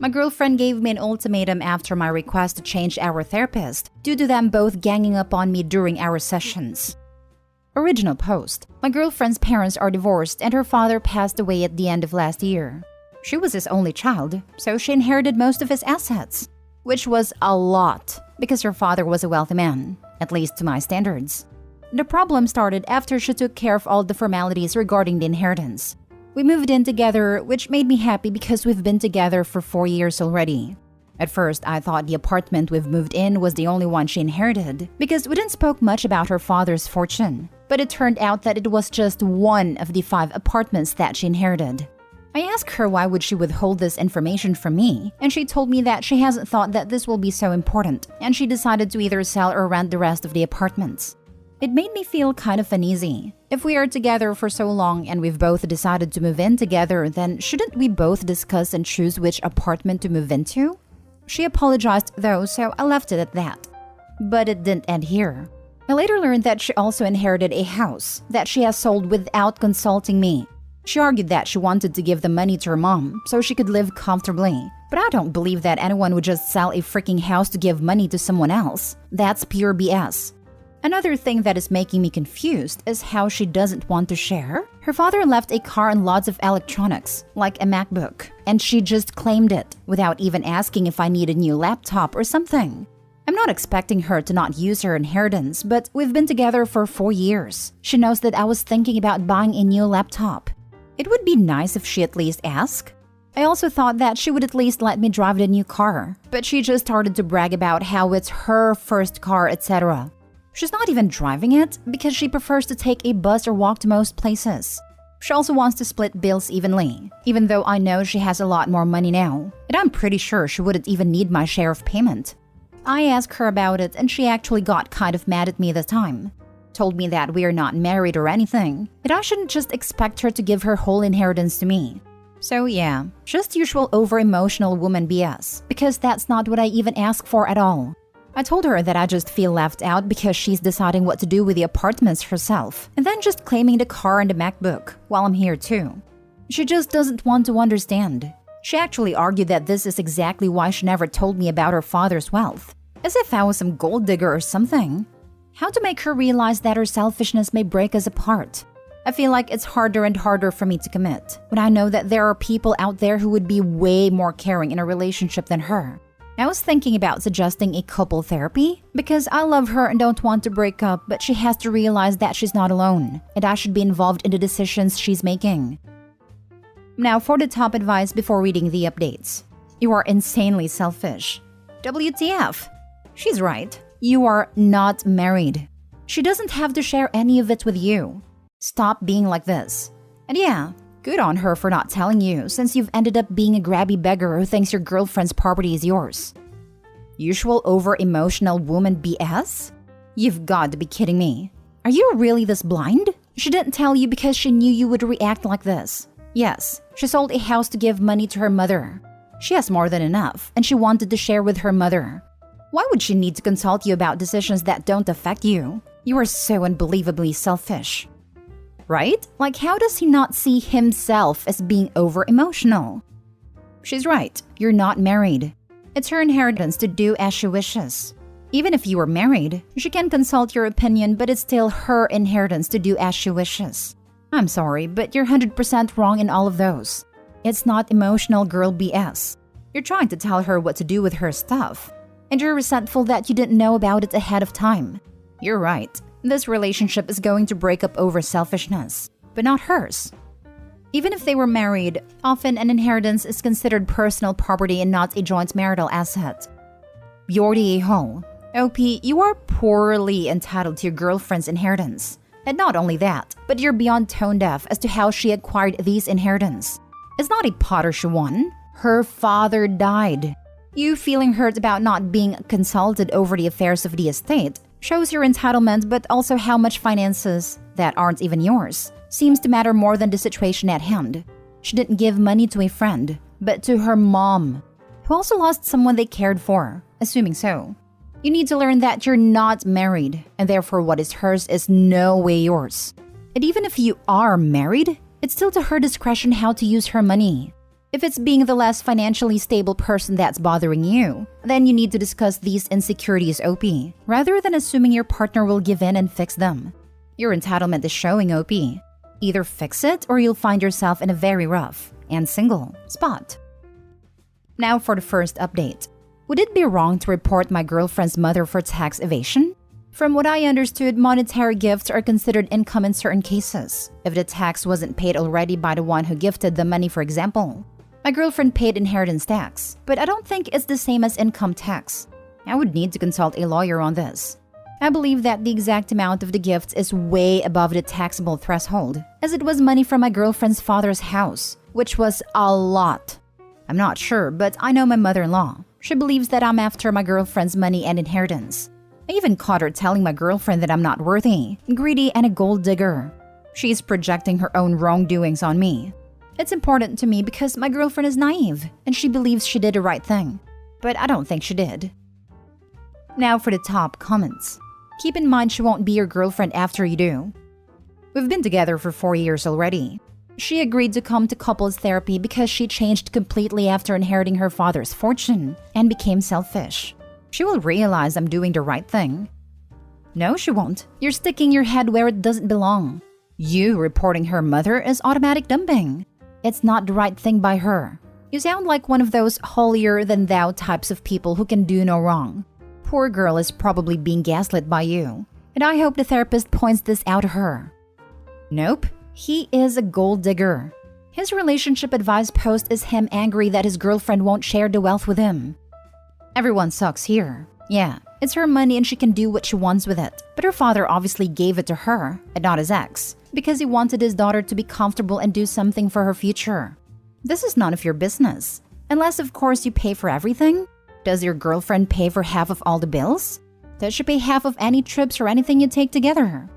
My girlfriend gave me an ultimatum after my request to change our therapist due to them both ganging up on me during our sessions. Original post. My girlfriend's parents are divorced and her father passed away at the end of last year. She was his only child, so she inherited most of his assets, which was a lot because her father was a wealthy man, at least to my standards. The problem started after she took care of all the formalities regarding the inheritance. We moved in together, which made me happy because we've been together for 4 years already. At first, I thought the apartment we've moved in was the only one she inherited because we didn't spoke much about her father's fortune. But it turned out that it was just one of the 5 apartments that she inherited. I asked her why would she withhold this information from me, and she told me that she hasn't thought that this will be so important, and she decided to either sell or rent the rest of the apartments. It made me feel kind of uneasy. If we are together for so long and we've both decided to move in together, then shouldn't we both discuss and choose which apartment to move into? She apologized though, so I left it at that. But it didn't end here. I later learned that she also inherited a house that she has sold without consulting me. She argued that she wanted to give the money to her mom so she could live comfortably. But I don't believe that anyone would just sell a freaking house to give money to someone else. That's pure BS. Another thing that is making me confused is how she doesn't want to share. Her father left a car and lots of electronics, like a MacBook, and she just claimed it without even asking if I need a new laptop or something. I'm not expecting her to not use her inheritance, but we've been together for 4 years. She knows that I was thinking about buying a new laptop. It would be nice if she at least asked. I also thought that she would at least let me drive the new car, but she just started to brag about how it's her first car, etc. She's not even driving it because she prefers to take a bus or walk to most places. She also wants to split bills evenly, even though I know she has a lot more money now, and I'm pretty sure she wouldn't even need my share of payment. I asked her about it and she actually got kind of mad at me this time. Told me that we are not married or anything, that I shouldn't just expect her to give her whole inheritance to me. So yeah, just usual over-emotional woman BS, because that's not what I even asked for at all. I told her that I just feel left out because she's deciding what to do with the apartments herself, and then just claiming the car and the MacBook while I'm here too. She just doesn't want to understand. She actually argued that this is exactly why she never told me about her father's wealth, as if I was some gold digger or something. How to make her realize that her selfishness may break us apart. I feel like it's harder and harder for me to commit when I know that there are people out there who would be way more caring in a relationship than her. I was thinking about suggesting a couple therapy because I love her and don't want to break up, but she has to realize that she's not alone and I should be involved in the decisions she's making. Now for the top advice before reading the updates. You are insanely selfish. WTF? She's right. You are not married. She doesn't have to share any of it with you. Stop being like this. And yeah, good on her for not telling you, since you've ended up being a grabby beggar who thinks your girlfriend's property is yours. Usual over-emotional woman BS? You've got to be kidding me. Are you really this blind? She didn't tell you because she knew you would react like this. Yes, she sold a house to give money to her mother. She has more than enough, and she wanted to share with her mother. Why would she need to consult you about decisions that don't affect you? You are so unbelievably selfish. Right? Like, how does he not see himself as being over-emotional? She's right. You're not married. It's her inheritance to do as she wishes. Even if you were married, she can consult your opinion, but it's still her inheritance to do as she wishes. I'm sorry, but you're 100% wrong in all of those. It's not emotional girl BS. You're trying to tell her what to do with her stuff, and you're resentful that you didn't know about it ahead of time. You're right. This relationship is going to break up over selfishness, but not hers. Even if they were married, often an inheritance is considered personal property and not a joint marital asset. You're the a-hole. OP, you are poorly entitled to your girlfriend's inheritance. And not only that, but you're beyond tone deaf as to how she acquired these inheritance. It's not a Potter she won. Her father died. You feeling hurt about not being consulted over the affairs of the estate shows your entitlement, but also how much finances, that aren't even yours, seems to matter more than the situation at hand. She didn't give money to a friend, but to her mom, who also lost someone they cared for, assuming so. You need to learn that you're not married, and therefore what is hers is no way yours. And even if you are married, it's still to her discretion how to use her money. If it's being the less financially stable person that's bothering you, then you need to discuss these insecurities OP, rather than assuming your partner will give in and fix them. Your entitlement is showing OP. Either fix it or you'll find yourself in a very rough and single spot. Now for the first update. Would it be wrong to report my girlfriend's mother for tax evasion? From what I understood, monetary gifts are considered income in certain cases, if the tax wasn't paid already by the one who gifted the money, for example. My girlfriend paid inheritance tax, but I don't think it's the same as income tax. I would need to consult a lawyer on this. I believe that the exact amount of the gifts is way above the taxable threshold, as it was money from my girlfriend's father's house, which was a lot. I'm not sure, but I know my mother-in-law. She believes that I'm after my girlfriend's money and inheritance. I even caught her telling my girlfriend that I'm not worthy, greedy, and a gold digger. She's projecting her own wrongdoings on me. It's important to me because my girlfriend is naive, and she believes she did the right thing. But I don't think she did. Now for the top comments. Keep in mind she won't be your girlfriend after you do. We've been together for 4 years already. She agreed to come to couples therapy because she changed completely after inheriting her father's fortune and became selfish. She will realize I'm doing the right thing. No, she won't. You're sticking your head where it doesn't belong. You reporting her mother is automatic dumping. It's not the right thing by her. You sound like one of those holier-than-thou types of people who can do no wrong. Poor girl is probably being gaslit by you, and I hope the therapist points this out to her. Nope, he is a gold digger. His relationship advice post is him angry that his girlfriend won't share the wealth with him. Everyone sucks here. Yeah, it's her money and she can do what she wants with it, but her father obviously gave it to her, and not his ex, because he wanted his daughter to be comfortable and do something for her future. This is none of your business. Unless, of course, you pay for everything. Does your girlfriend pay for half of all the bills? Does she pay half of any trips or anything you take together?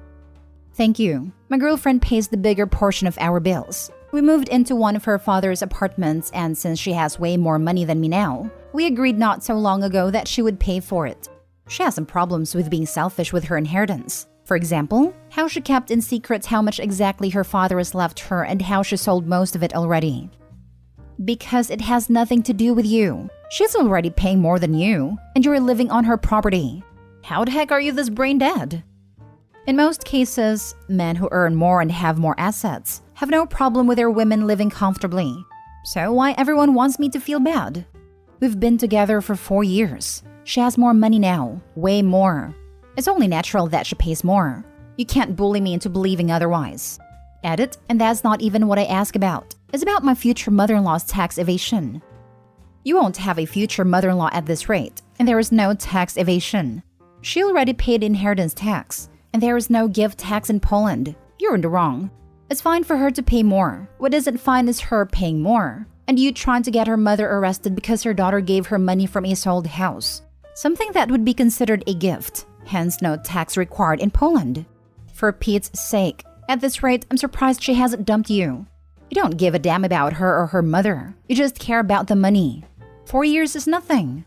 Thank you. My girlfriend pays the bigger portion of our bills. We moved into one of her father's apartments, and since she has way more money than me now, we agreed not so long ago that she would pay for it. She has some problems with being selfish with her inheritance. For example, how she kept in secret how much exactly her father has left her and how she sold most of it already. Because it has nothing to do with you. She's already paying more than you, and you're living on her property. How the heck are you this brain dead? In most cases, men who earn more and have more assets have no problem with their women living comfortably. So why everyone wants me to feel bad? We've been together for 4 years. She has more money now, way more. It's only natural that she pays more. You can't bully me into believing otherwise. Edit, and that's not even what I ask about. It's about my future mother-in-law's tax evasion. You won't have a future mother-in-law at this rate, and there is no tax evasion. She already paid inheritance tax, and there is no gift tax in Poland. You're in the wrong. It's fine for her to pay more. What isn't fine is her paying more, and you trying to get her mother arrested because her daughter gave her money from a sold house. Something that would be considered a gift, hence no tax required in Poland. For Pete's sake, at this rate, I'm surprised she hasn't dumped you. You don't give a damn about her or her mother. You just care about the money. 4 years is nothing.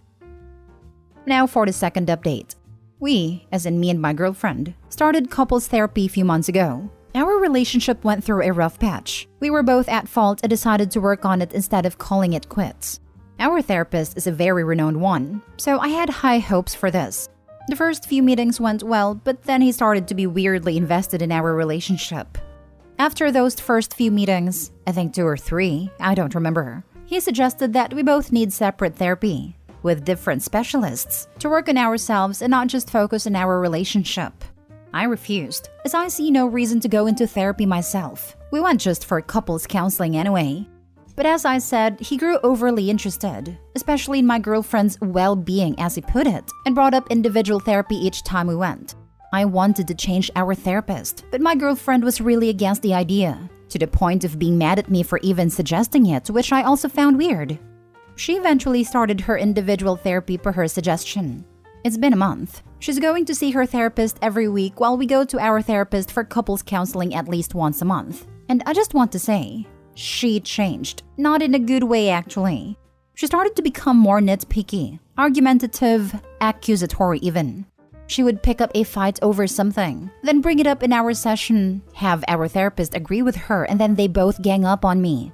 Now for the second update. We, as in me and my girlfriend, started couples therapy a few months ago. Our relationship went through a rough patch. We were both at fault and decided to work on it instead of calling it quits. Our therapist is a very renowned one, so I had high hopes for this. The first few meetings went well, but then he started to be weirdly invested in our relationship. After those first few meetings, I think 2 or 3, I don't remember, he suggested that we both need separate therapy, with different specialists, to work on ourselves and not just focus on our relationship. I refused, as I see no reason to go into therapy myself. We went just for couples counseling anyway. But as I said, he grew overly interested, especially in my girlfriend's well-being, as he put it, and brought up individual therapy each time we went. I wanted to change our therapist, but my girlfriend was really against the idea, to the point of being mad at me for even suggesting it, which I also found weird. She eventually started her individual therapy per her suggestion. It's been a month. She's going to see her therapist every week while we go to our therapist for couples counseling at least once a month. And I just want to say, she changed. Not in a good way, actually. She started to become more nitpicky, argumentative, accusatory even. She would pick up a fight over something, then bring it up in our session, have our therapist agree with her, and then they both gang up on me.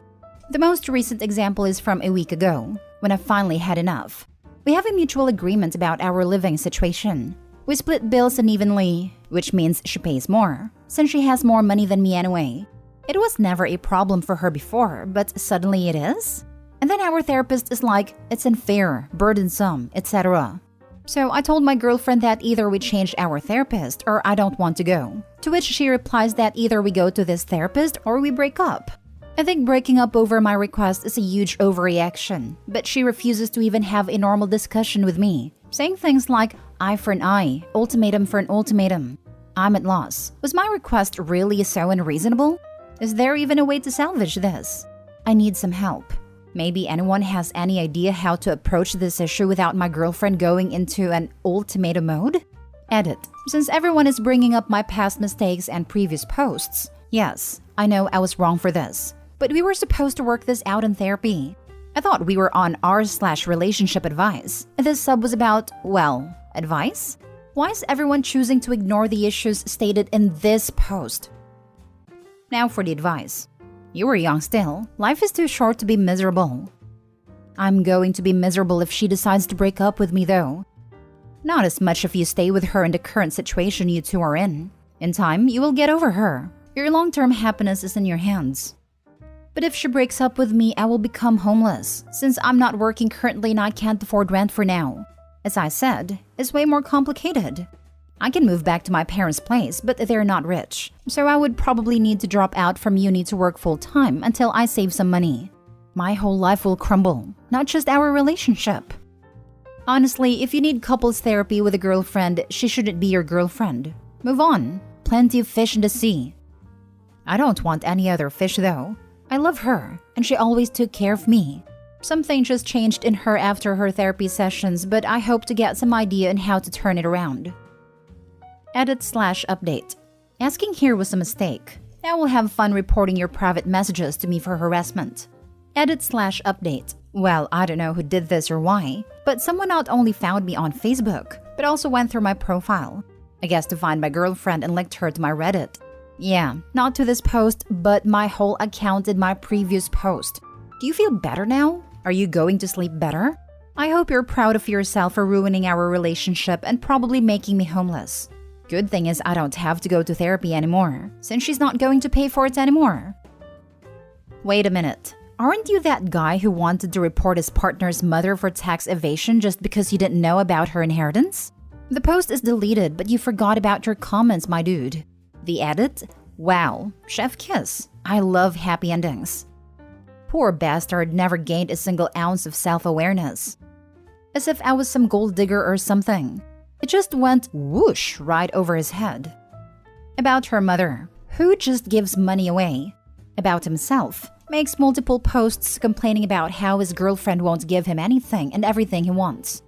The most recent example is from a week ago, when I finally had enough. We have a mutual agreement about our living situation. We split bills unevenly, which means she pays more, since she has more money than me anyway. It was never a problem for her before, but suddenly it is? And then our therapist is like, it's unfair, burdensome, etc. So I told my girlfriend that either we change our therapist or I don't want to go. To which she replies that either we go to this therapist or we break up. I think breaking up over my request is a huge overreaction, but she refuses to even have a normal discussion with me, saying things like, eye for an eye, ultimatum for an ultimatum. I'm at loss. Was my request really so unreasonable? Is there even a way to salvage this? I need some help. Maybe anyone has any idea how to approach this issue without my girlfriend going into an ultimatum mode? Edit. Since everyone is bringing up my past mistakes and previous posts, yes, I know I was wrong for this, but we were supposed to work this out in therapy. I thought we were on r/relationship advice. This sub was about, well, advice? Why is everyone choosing to ignore the issues stated in this post? Now for the advice. You were young still. Life is too short to be miserable. I'm going to be miserable if she decides to break up with me though. Not as much if you stay with her in the current situation you two are in. In time, you will get over her. Your long-term happiness is in your hands. But if she breaks up with me, I will become homeless, since I'm not working currently and I can't afford rent for now. As I said, it's way more complicated. I can move back to my parents' place, but they're not rich, so I would probably need to drop out from uni to work full-time until I save some money. My whole life will crumble, not just our relationship. Honestly, if you need couples therapy with a girlfriend, she shouldn't be your girlfriend. Move on. Plenty of fish in the sea. I don't want any other fish though. I love her, and she always took care of me. Something just changed in her after her therapy sessions, but I hope to get some idea on how to turn it around. Edit/update. Asking here was a mistake. Now we'll have fun reporting your private messages to me for harassment. Edit/update. Well, I don't know who did this or why, but someone not only found me on Facebook, but also went through my profile. I guess to find my girlfriend and linked her to my Reddit. Yeah, not to this post, but my whole account in my previous post. Do you feel better now? Are you going to sleep better? I hope you're proud of yourself for ruining our relationship and probably making me homeless. Good thing is I don't have to go to therapy anymore, since she's not going to pay for it anymore. Wait a minute. Aren't you that guy who wanted to report his partner's mother for tax evasion just because you didn't know about her inheritance? The post is deleted, but you forgot about your comments, my dude. The edit? Wow, chef kiss. I love happy endings. Poor bastard never gained a single ounce of self-awareness. As if I was some gold digger or something. It just went whoosh right over his head. About her mother, who just gives money away. About himself, makes multiple posts complaining about how his girlfriend won't give him anything and everything he wants.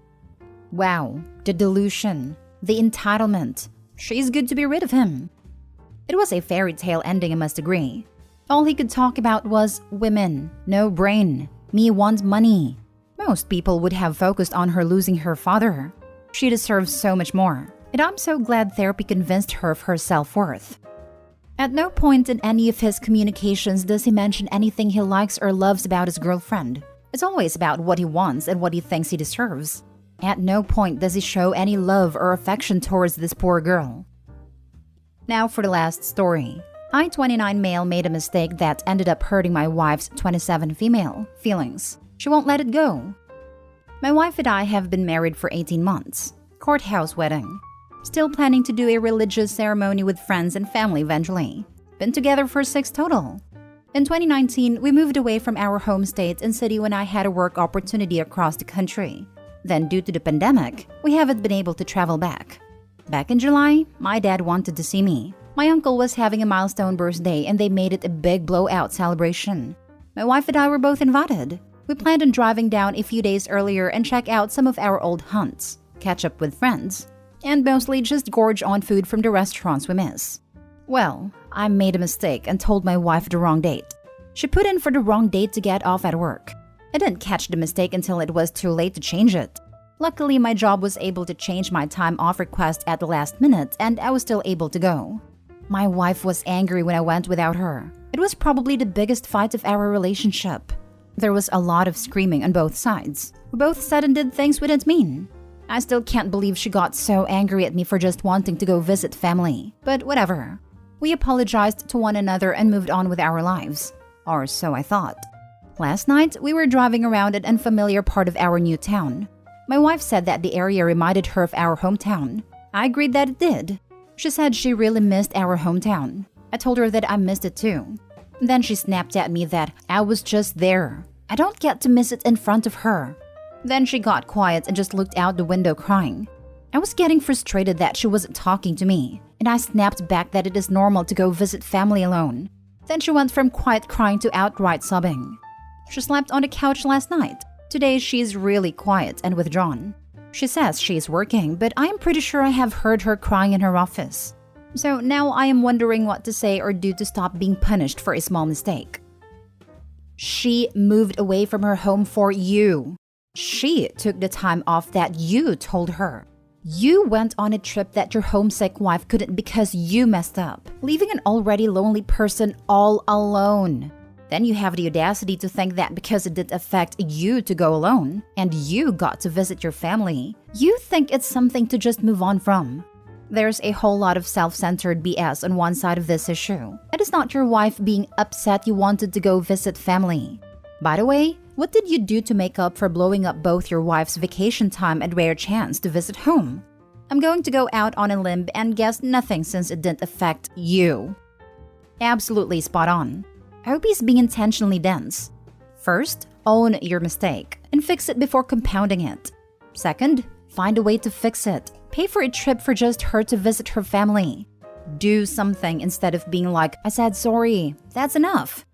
Wow, the delusion, the entitlement. She's good to be rid of him. It was a fairy tale ending, I must agree. All he could talk about was women, no brain, me want money. Most people would have focused on her losing her father. She deserves so much more, and I'm so glad therapy convinced her of her self-worth. At no point in any of his communications does he mention anything he likes or loves about his girlfriend. It's always about what he wants and what he thinks he deserves. At no point does he show any love or affection towards this poor girl. Now for the last story. I, 29 male, made a mistake that ended up hurting my wife's 27 female feelings. She won't let it go. My wife and I have been married for 18 months. Courthouse wedding. Still planning to do a religious ceremony with friends and family eventually. Been together for 6 total. In 2019, we moved away from our home state and city when I had a work opportunity across the country. Then due to the pandemic, we haven't been able to travel back. Back in July, my dad wanted to see me. My uncle was having a milestone birthday and they made it a big blowout celebration. My wife and I were both invited. We planned on driving down a few days earlier and check out some of our old hunts, catch up with friends, and mostly just gorge on food from the restaurants we miss. Well, I made a mistake and told my wife the wrong date. She put in for the wrong date to get off at work. I didn't catch the mistake until it was too late to change it. Luckily, my job was able to change my time off request at the last minute and I was still able to go. My wife was angry when I went without her. It was probably the biggest fight of our relationship. There was a lot of screaming on both sides. We both said and did things we didn't mean. I still can't believe she got so angry at me for just wanting to go visit family. But whatever. We apologized to one another and moved on with our lives. Or so I thought. Last night, we were driving around an unfamiliar part of our new town. My wife said that the area reminded her of our hometown. I agreed that it did. She said she really missed our hometown. I told her that I missed it too. Then she snapped at me that I was just there. I don't get to miss it in front of her. Then she got quiet and just looked out the window crying. I was getting frustrated that she wasn't talking to me, and I snapped back that it is normal to go visit family alone. Then she went from quiet crying to outright sobbing. She slept on the couch last night. Today she's really quiet and withdrawn. She says she's working, but I am pretty sure I have heard her crying in her office. So now I am wondering what to say or do to stop being punished for a small mistake. She moved away from her home for you. She took the time off that you told her. You went on a trip that your homesick wife couldn't because you messed up, leaving an already lonely person all alone. Then you have the audacity to think that because it didn't affect you to go alone, and you got to visit your family, you think it's something to just move on from. There's a whole lot of self-centered BS on one side of this issue. It is not your wife being upset you wanted to go visit family. By the way, what did you do to make up for blowing up both your wife's vacation time and rare chance to visit home? I'm going to go out on a limb and guess nothing since it didn't affect you. Absolutely spot on. I hope he's being intentionally dense. First, own your mistake and fix it before compounding it. Second, find a way to fix it. Pay for a trip for just her to visit her family. Do something instead of being like, I said sorry. That's enough.